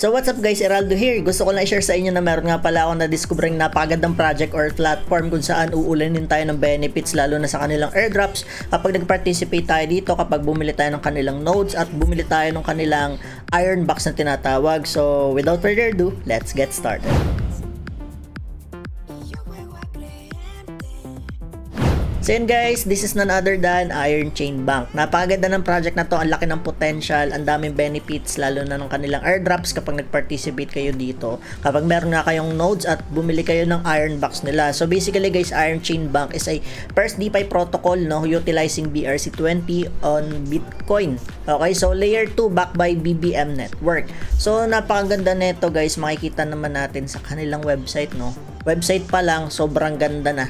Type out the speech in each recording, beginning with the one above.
So what's up guys, Heraldo here. Gusto ko lang i-share sa inyo na meron nga pala akong na-discovering napakagandang project or platform kung saan uulanin tayo ng benefits lalo na sa kanilang airdrops kapag nag-participate tayo dito, kapag bumili tayo ng kanilang nodes at bumili tayo ng kanilang iron box na tinatawag. So without further ado, let's get started. So yun guys, this is none other than Iron Chain Bank. Napakaganda ng project na to, ang laki ng potential, ang daming benefits lalo na ng kanilang airdrops kapag nag-participate kayo dito. Kapag meron nga kayong nodes at bumili kayo ng iron box nila. So basically guys, Iron Chain Bank is a first DeFi protocol utilizing BRC20 on Bitcoin. Okay, so layer 2 backed by BBM network. So napakaganda nito guys, makikita naman natin sa kanilang website Website pa lang sobrang ganda na.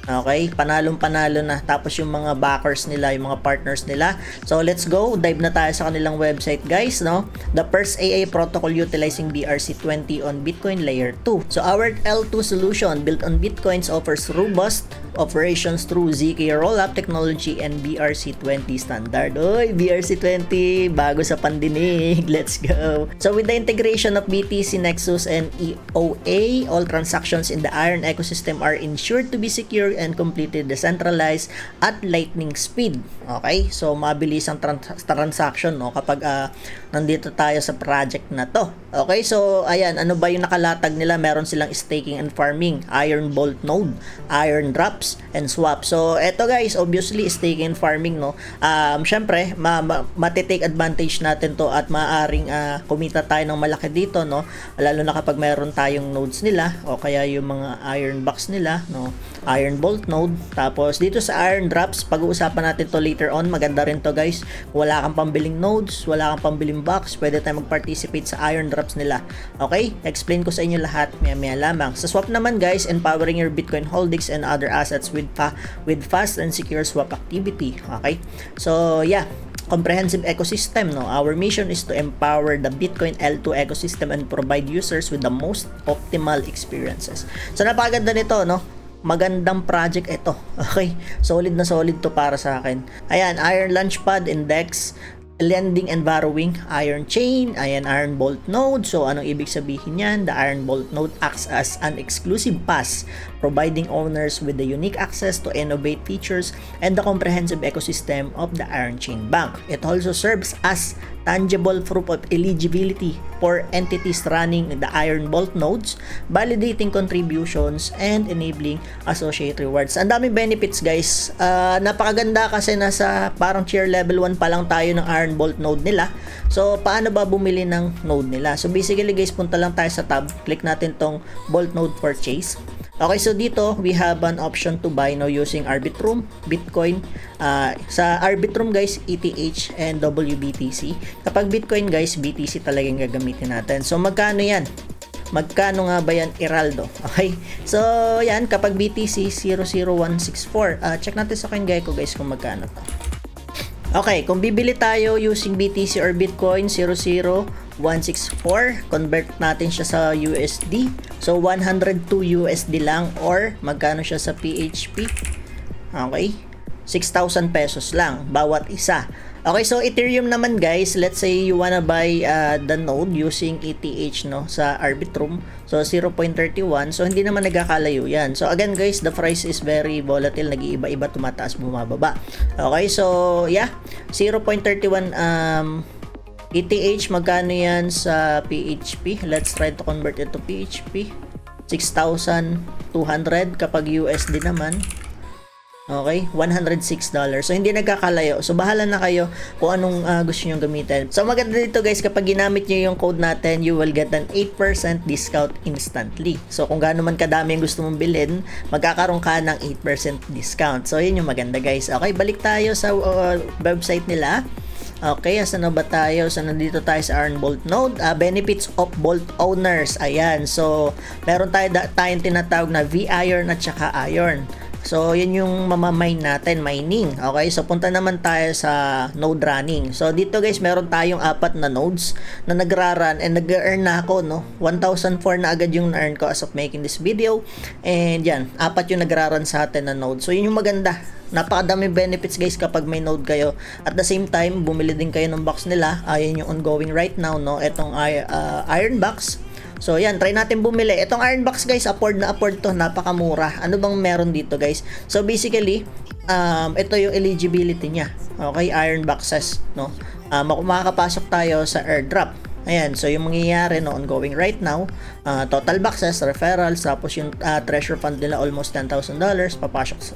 Okay, panalong-panalo na. Tapos yung mga backers nila, yung mga partners nila. So let's go, dive na tayo sa kanilang website guys, The first AA protocol utilizing BRC20 on Bitcoin layer 2. So our L2 solution built on Bitcoins offers robust operations through ZK rollup technology and BRC20 standard. Oy, BRC20 bago sa pandinig. Let's go. So with the integration of BTC Nexus and EOA, all transactions in the Iron ecosystem are ensured to be secure and completely decentralized at lightning speed. Okay, so mabilis ang transaction kapag nandito tayo sa project na to. Okay, so ayan, ano ba yung nakalatag nila? Meron silang staking and farming, Iron Bolt node, Iron drops and swap. So eto guys, obviously staking and farming syempre matitake advantage natin to at maaring kumita tayo ng malaki dito lalo na kapag meron tayong nodes nila o kaya yung mga iron box nila Iron Bolt node. Tapos dito sa Iron drops, pag-uusapan natin to later on. Maganda rin to guys. Wala kang pambiling nodes, wala kang pambiling box, pwede tayo mag-participate sa Iron drops nila. Okay, explain ko sa inyo lahat maya lamang. Sa swap naman guys, empowering your Bitcoin holdings and other assets with fast and secure swap activity. Okay, so yeah, comprehensive ecosystem. Our mission is to empower the Bitcoin L2 ecosystem and provide users with the most optimal experiences. So napakaganda nito, magandang project ito. Okay, solid na solid to para sa akin. Ayan, Iron Launchpad Index, lending and borrowing, Iron Chain, ayan, Iron Bolt node. So anong ibig sabihin yan? The Iron Bolt node acts as an exclusive pass, providing owners with the unique access to innovate features and the comprehensive ecosystem of the Iron Chain Bank. It also serves as tangible proof of eligibility for entities running the Iron Bolt nodes, validating contributions and enabling associate rewards. Ang daming benefits guys. Napakaganda kasi nasa parang tier level 1 pa lang tayo ng Iron Bolt node nila. So paano ba bumili ng node nila? So basically guys, punta lang tayo sa tab, click natin tong Bolt node purchase. Okay, so dito we have an option to buy using Arbitrum, Bitcoin. Sa Arbitrum guys, ETH and WBTC. Kapag Bitcoin guys, BTC talagang gagamitin natin. So magkano yan? Magkano nga ba yan, Heraldo? Okay, so yan, kapag BTC 00164, check natin sa CoinGecko guys kung magkano to. Okay, kung bibili tayo using BTC or Bitcoin 00164, convert natin siya sa USD. So 102 USD lang, or magkano siya sa PHP? Okay, 6,000 pesos lang bawat isa. Okay, so Ethereum naman guys, let's say you wanna buy the node using ETH sa Arbitrum, so 0.31, so hindi naman nagkakalayo yan. So again guys, the price is very volatile, nag-iiba-iba, tumataas, bumababa. Okay, so yeah, 0.31 ETH, magkano yan sa PHP? Let's try to convert it to PHP. 6,200 kapag USD naman. Okay, $106. So hindi nagkakalayo. So bahala na kayo kung anong gusto niyo gamitin. So maganda dito guys, kapag ginamit niyo yung code natin, you will get an 8% discount instantly. So kung gaano man kadami yung gusto mong bilhin, magkakaroon ka ng 8% discount. So yun yung maganda guys. Okay, balik tayo sa website nila. Okay, asan na ba tayo? So nandito tayo sa Iron Bolt node. Benefits of Bolt owners. Ayan, so meron tayong tinatawag na V-Iron at saka Iron. So, yun yung mamamine natin, mining. Okay, so punta naman tayo sa node running. So, dito guys, meron tayong 4 na nodes na nagra-run and nag-earn na ako, 1,004 na agad yung na-earn ko as of making this video. And yan, 4 yung nagra-run sa atin na node. So, yun yung maganda. Napakadaming benefits guys kapag may node kayo. At the same time, bumili din kayo ng box nila. Ayan yung ongoing right now, no? Itong iron box. So yan, try natin bumili. Itong iron box guys, afford na afford to, napakamura. Ano bang meron dito guys? So basically, ito yung eligibility niya. Okay, iron boxes, no? Makakapasok tayo sa airdrop. Ayan, so yung mangyayari no, ongoing right now, total boxes, referrals, tapos yung treasure fund nila almost $10,000,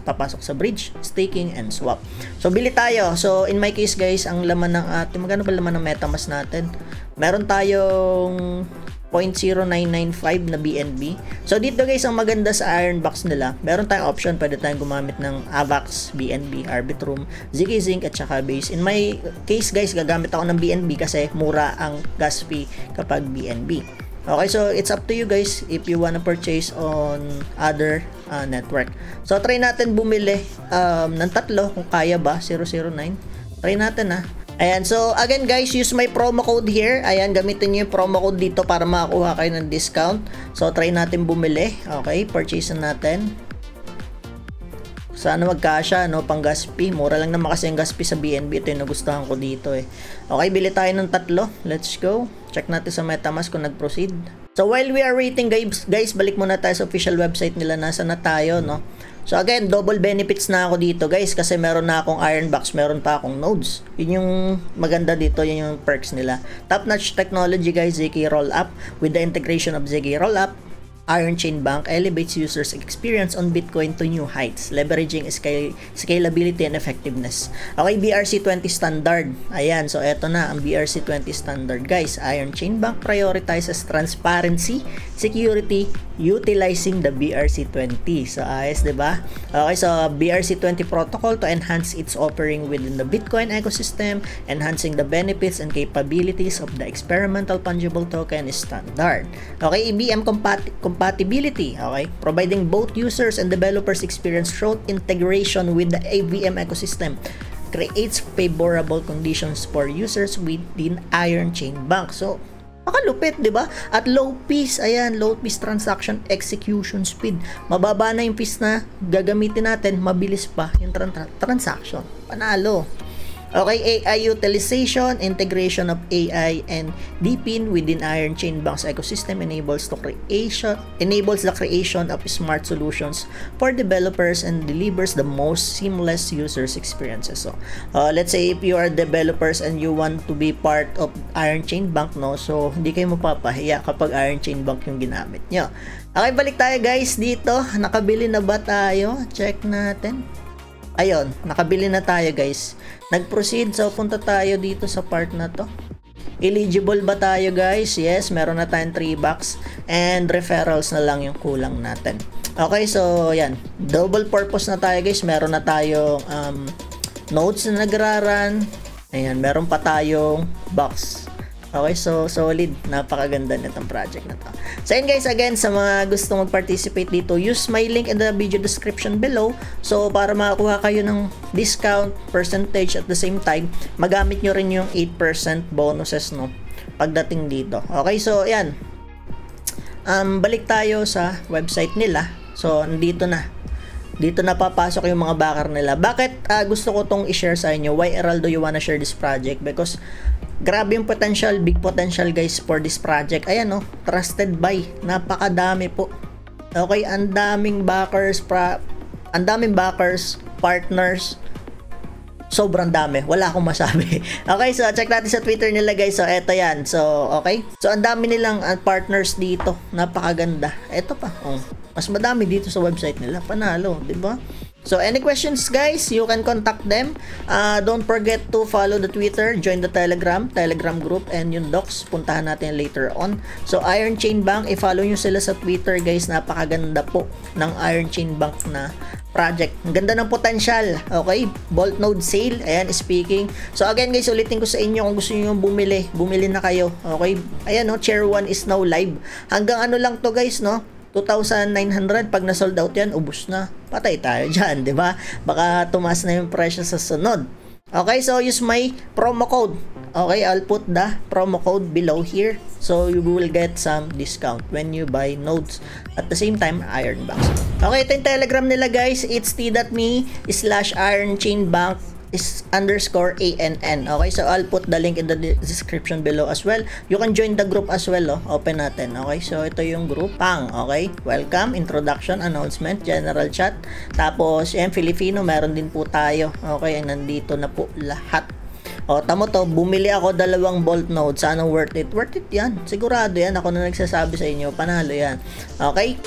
papasok sa bridge, staking, and swap. So bili tayo. So in my case guys, ang laman ng magkano ba laman ng MetaMask natin? Meron tayong 0.0995 na BNB. So dito guys, ang maganda sa iron box nila, meron tayong option, pwede tayong gumamit ng AVAX, BNB, Arbitrum, Ziggy Zinc, at saka Base. In my case guys, gagamit ako ng BNB kasi mura ang gas fee kapag BNB. Okay, so it's up to you guys if you wanna purchase on other network. So try natin bumili ng tatlo kung kaya ba, 009. Try natin Ayan, so again guys, use my promo code here. Ayan, gamitin nyo yung promo code dito para makakuha kayo ng discount. So try natin bumili. Okay, purchase natin. Sana magkasya, no, pang gas fee. Mura lang naman kasi yung gas fee sa BNB. Ito yung nagustuhan ko dito Okay, bili tayo ng tatlo. Let's go. Check natin sa MetaMask kung nag-proceed. So while we are waiting guys, balik muna tayo sa official website nila. Nasa na tayo, no? So again, double benefits na ako dito guys kasi meron na akong iron box, meron pa akong nodes. Yun yung maganda dito, yun yung perks nila. Top-notch technology guys, Ziggy Rollup. With the integration of Ziggy Rollup, Iron Chain Bank elevates users' experience on Bitcoin to new heights, leveraging scalability and effectiveness. Okay, BRC20 standard. Ayan, so eto na ang BRC20 standard guys. Iron Chain Bank prioritizes transparency, security, utilizing the BRC20. So ayos, diba? Okay, so BRC20 protocol to enhance its offering within the Bitcoin ecosystem, enhancing the benefits and capabilities of the experimental fungible token standard. Okay, EVM compatibility, okay, providing both users and developers experience through integration with the EVM ecosystem, creates favorable conditions for users within Iron Chain Bank. So makalupit, di ba? At low fees, ayan, low fees transaction execution speed. Mababa na yung fees na gagamitin natin, mabilis pa yung transaction. Panalo. Okay, AI utilization, integration of AI and DePIN within Iron Chain Bank's ecosystem enables the creation of smart solutions for developers and delivers the most seamless users experiences. So, let's say if you are developers and you want to be part of Iron Chain Bank, no? So, hindi kayo mapapahiya kapag Iron Chain Bank yung ginamit nyo. Okay, balik tayo guys dito. Nakabili na ba tayo? Check natin. Ayun, nakabili na tayo guys. Nag-proceed, so punta tayo dito sa part na to. Eligible ba tayo guys? Yes, meron na tayong 3 bucks and referrals na lang yung kulang natin. Okay, so yan. Double purpose na tayo guys. Meron na tayong nodes na nagraran. Ayan, meron pa tayong box. Okay, so solid. Napakaganda nitong project na to. So yun guys, again, sa mga gustong mag-participate dito, use my link in the video description below. So para makakuha kayo ng discount percentage at the same time, magamit nyo rin yung 8% bonuses, no, pagdating dito. Okay, so yan. Balik tayo sa website nila. So nandito na. Dito na papasok yung mga backer nila. Bakit gusto ko tong i-share sa inyo? Why Heraldo you wanna share this project? Because grabe yung potential, big potential guys for this project. Ayan, no, trusted by, napakadami po. Okay, ang daming backers, partners, sobrang dami. Wala akong masabi. Okay, so check natin sa Twitter nila guys. So eto yan. So okay, so ang dami nilang partners dito. Napakaganda. Eto pa. Mas madami dito sa website nila. Panalo, di ba? So any questions guys, you can contact them. Don't forget to follow the Twitter, join the Telegram group, and yung docs, puntahan natin later on. So Iron Chain Bank, i-follow nyo sila sa Twitter guys. Napakaganda po ng Iron Chain Bank na project. Ang ganda ng potential. Okay, Bolt Node sale, ayan, speaking. So again guys, ulitin ko sa inyo, kung gusto niyo bumili na kayo. Okay, ayan, no, Chair 1 is now live. Hanggang ano lang to guys, no, 2,900. Pag na-sold out yan, ubos na. Patay tayo dyan, di ba? Baka tumaas na yung presyo sa sunod. Okay, so use my promo code. Okay, I'll put the promo code below here. So you will get some discount when you buy nodes. At the same time, Ironbank. Okay, ito yung Telegram nila guys. It's t.me/ironchainbank _ANN. Okay, so I'll put the link in the description below as well. You can join the group as well. Open natin. Okay, so ito yung group. Pang. Okay, welcome, introduction, announcement, general chat. Tapos, yan, Filipino, meron din po tayo. Okay, nandito na po lahat. O, tamo to, bumili ako 2 Bolt node. Sana worth it? Worth it yan. Sigurado yan. Ako na nagsasabi sa inyo. Panalo yan. Okay?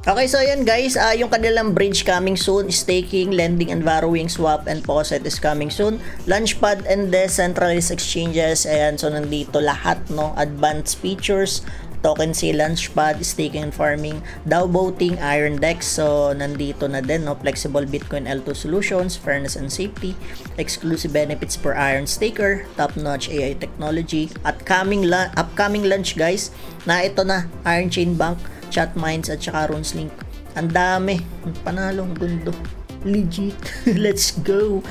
Okay, so yan guys, yung kanilang bridge coming soon, staking, lending and borrowing, swap and faucet is coming soon. Launchpad and decentralized exchanges, ayan, so nandito lahat, no, advanced features, token sale, launchpad, staking and farming, DAO voting, IronDex, so nandito na din, no, flexible Bitcoin L2 solutions, fairness and safety, exclusive benefits per Iron Staker, top-notch AI technology, at upcoming launch guys, na ito na, Iron Chain Bank, Chat Minds at saka RunesLink. Ang dami. Panalo, ang gundo. Legit. Let's go.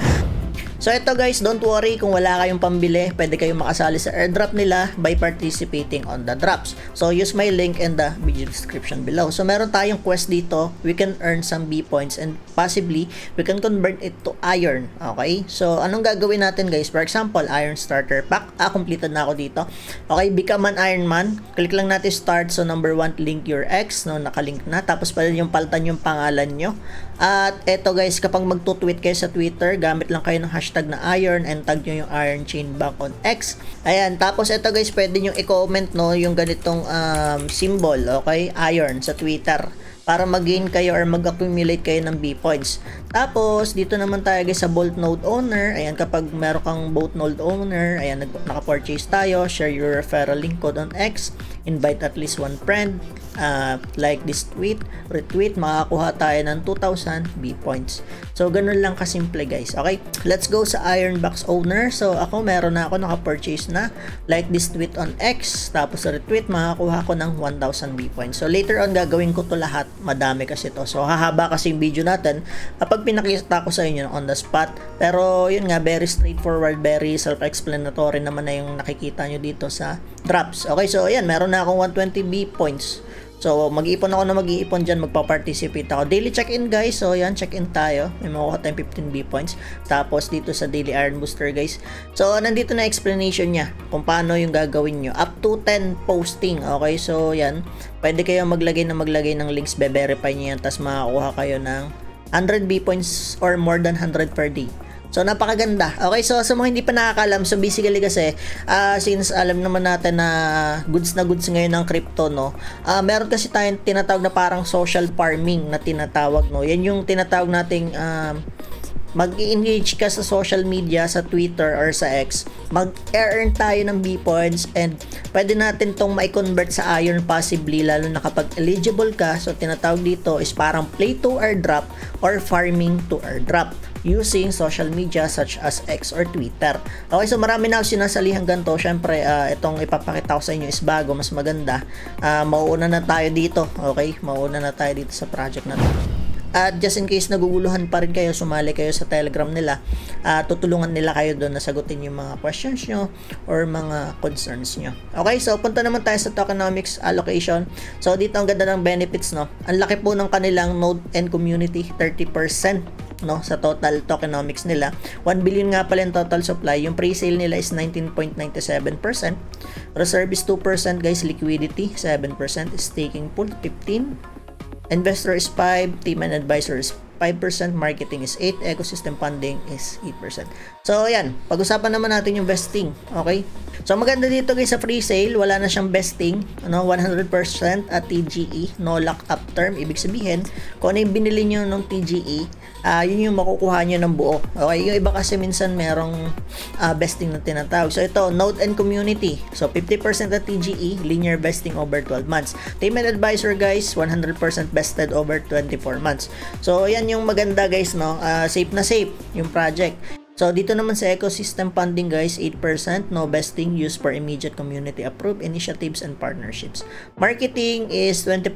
So ito guys, don't worry kung wala kayong pambili, pwede kayong makasali sa airdrop nila by participating on the drops. So use my link in the video description below. So meron tayong quest dito, we can earn some B points and possibly we can convert it to iron. Okay? So anong gagawin natin guys? For example, Iron Starter Pack. Completed na ako dito. Okay, become an Iron Man. Click lang natin start. So number 1, link your X, no, nakalink na. Tapos pala yung paltan yung pangalan nyo. At eto guys, kapag magtutweet kayo sa Twitter, gamit lang kayo ng hashtag na iron and tag nyo yung Iron Chain Bank on X. Ayan, tapos ito guys, pwede nyo i-comment, no, yung ganitong symbol, okay, iron sa Twitter para mag-gain kayo or mag-accumulate kayo ng B points. Tapos dito naman tayo guys sa Bolt Node Owner. Ayan, kapag meron kang Bolt Node Owner, ayan, naka-purchase tayo, share your referral link code on X, invite at least one friend, like this tweet, retweet, makakuha tayo ng 2,000 B points. So ganun lang kasimple guys. Okay, let's go sa Ironbox Owner. So ako, meron na ako, naka-purchase na, like this tweet on X, tapos retweet, makakuha ko ng 1,000 B points. So later on gagawin ko to lahat, madami kasi to. So hahaba kasi yung video natin kapag pinakita ko sa inyo on the spot. Pero yun nga, very straightforward, very self-explanatory naman na yung nakikita nyo dito sa drops. Okay, so ayan, meron na akong 120 B points. So mag-iipon ako na mag-iipon dyan, magpa-participate ako. Daily check-in guys, so yan, check-in tayo. May makuha tayong 15 B points. Tapos dito sa Daily Iron Booster guys. So nandito na explanation niya kung paano yung gagawin nyo. Up to 10 posting, okay, so yan. Pwede kayo maglagay ng links, be-verify nyo yan, tapos makakuha kayo ng 100 B points or more than 100 per day. So napakaganda. Okay, so sa mga hindi pa nakakalam, so basically kasi since alam naman natin na goods ngayon ng crypto, no, meron kasi tayong tinatawag na parang social farming na tinatawag, no. Yan yung tinatawag nating mag-engage ka sa social media, sa Twitter or sa X, mag-earn tayo ng B points and pwede natin tong ma-convert sa iron possibly, lalo na kapag eligible ka. So tinatawag dito is parang play to airdrop or farming to airdrop using social media such as X or Twitter. Okay, so marami na ako sinasalihan ganito. Syempre, itong ipapakita ko sa inyo is bago, mas maganda. Mauuna na tayo dito. Okay, mauuna na tayo dito sa project na to. At just in case naguguluhan pa rin kayo, sumali kayo sa Telegram nila. Tutulungan nila kayo doon na sagutin yung mga questions nyo or mga concerns nyo. Okay, so punta naman tayo sa tokenomics allocation. So dito ang ganda ng benefits, no. Ang laki po ng kanilang node and community, 30%, no, sa total tokenomics nila. 1 billion nga pala yung total supply. Yung pre-sale nila is 19.97%. Reserve is 2% guys, liquidity 7%, staking pool 15%. Investor is 5, team and advisor is 5%, marketing is 8, ecosystem funding is 8%. So ayan, pag-usapan naman natin yung vesting, okay? So maganda dito guys sa free sale, wala na siyang vesting, ano, 100% at TGE, no lock up term. Ibig sabihin, kung ano yung binili nyo ng TGE, yun yung makukuha nyo ng buo. Okay, yung iba kasi minsan merong vesting na tinatawag. So ito, node and community. So 50% at TGE, linear vesting over 12 months. Team and advisor guys, 100% vested over 24 months. So ayan yung maganda guys, no, safe na safe yung project. So dito naman sa ecosystem funding guys, 8%, no vesting, used for immediate community approved initiatives and partnerships. Marketing is 20%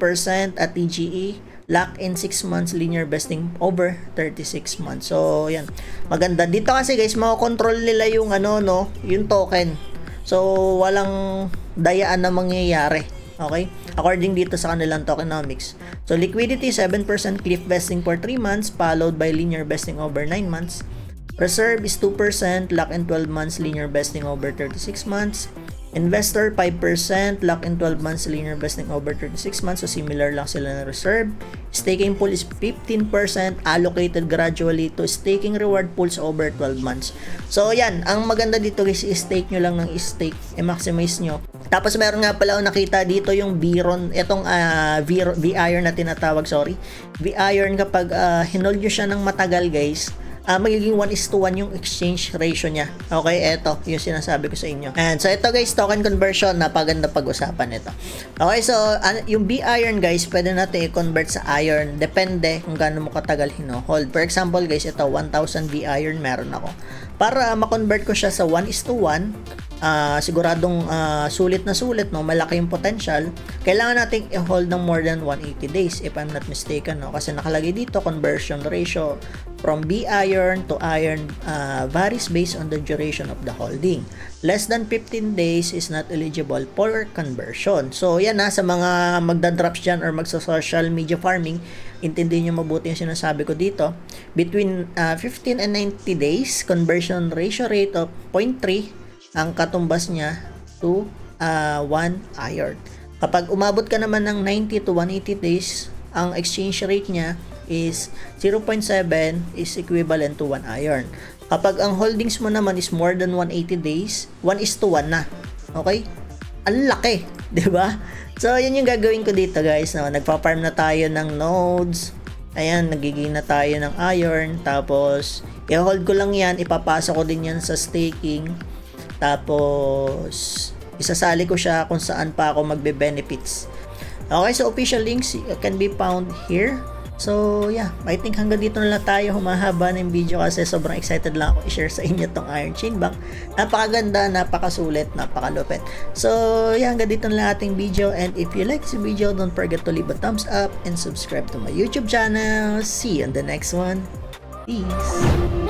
at TGE, lock in 6 months, linear vesting over 36 months. So, yan. Maganda. Dito kasi guys, makakontrol nila yung yung token. So, walang dayaan na mangyayari. Okay? According dito sa kanilang tokenomics. So, liquidity, 7% cliff vesting for 3 months, followed by linear vesting over 9 months. Reserve is 2%, lock in 12 months, linear vesting over 36 months. Investor, 5%, lock in 12 months, linear vesting over 36 months. So, similar lang sila na reserve. Staking pool is 15% allocated gradually to staking reward pools over 12 months. So, yan. Ang maganda dito guys, i-stake nyo lang ng i-stake. I-maximize nyo. Tapos, meron nga pala ako nakita dito yung VIRON. Itong V-Iron na tinatawag, sorry. V-Iron kapag hinold nyo siya ng matagal guys, magiging 1:1 yung exchange ratio niya. Okay, eto yung sinasabi ko sa inyo. And so ito guys, token conversion, napaganda pag-usapan ito. Okay, so yung B-Iron guys, pwede natin i-convert sa iron. Depende kung gaano mo katagal hino-hold. For example guys, ito 1,000 B-Iron meron ako. Para ma-convert ko siya sa 1:1, siguradong sulit na sulit, no? Malaki yung potential. Kailangan natin i-hold ng more than 180 days if I'm not mistaken, no? Kasi nakalagay dito conversion ratio from B-Iron to iron varies based on the duration of the holding. Less than 15 days is not eligible for conversion. So yan sa mga magda-drops dyan or magsa-social media farming, intindihin nyo mabuti yung sinasabi ko dito. Between 15 and 90 days, conversion ratio rate of 0.3 ang katumbas niya to 1 iron. Kapag umabot ka naman ng 90 to 180 days, ang exchange rate niya is 0.7 is equivalent to 1 iron. Kapag ang holdings mo naman is more than 180 days, 1:1 na. Okay? Ang laki, 'di ba? So, yun yung gagawin ko dito, guys. No? Nagpa-farm na tayo ng nodes. Ayan, nagiging na tayo ng iron. Tapos, i-hold ko lang yan. Ipapasa ko din yan sa staking. Tapos, isasali ko siya kung saan pa ako magbe-benefits. Okay, so official links can be found here. So, yeah, I think hanggang dito na lang tayo. Humahaba na yung video kasi sobrang excited lang ako i-share sa inyo tong Iron Chain Bank. Napakaganda, napakasulit, napakalupit. So, yeah, hanggang dito na lang ating video. And if you like this video, don't forget to leave a thumbs up and subscribe to my YouTube channel. See you on the next one. Peace!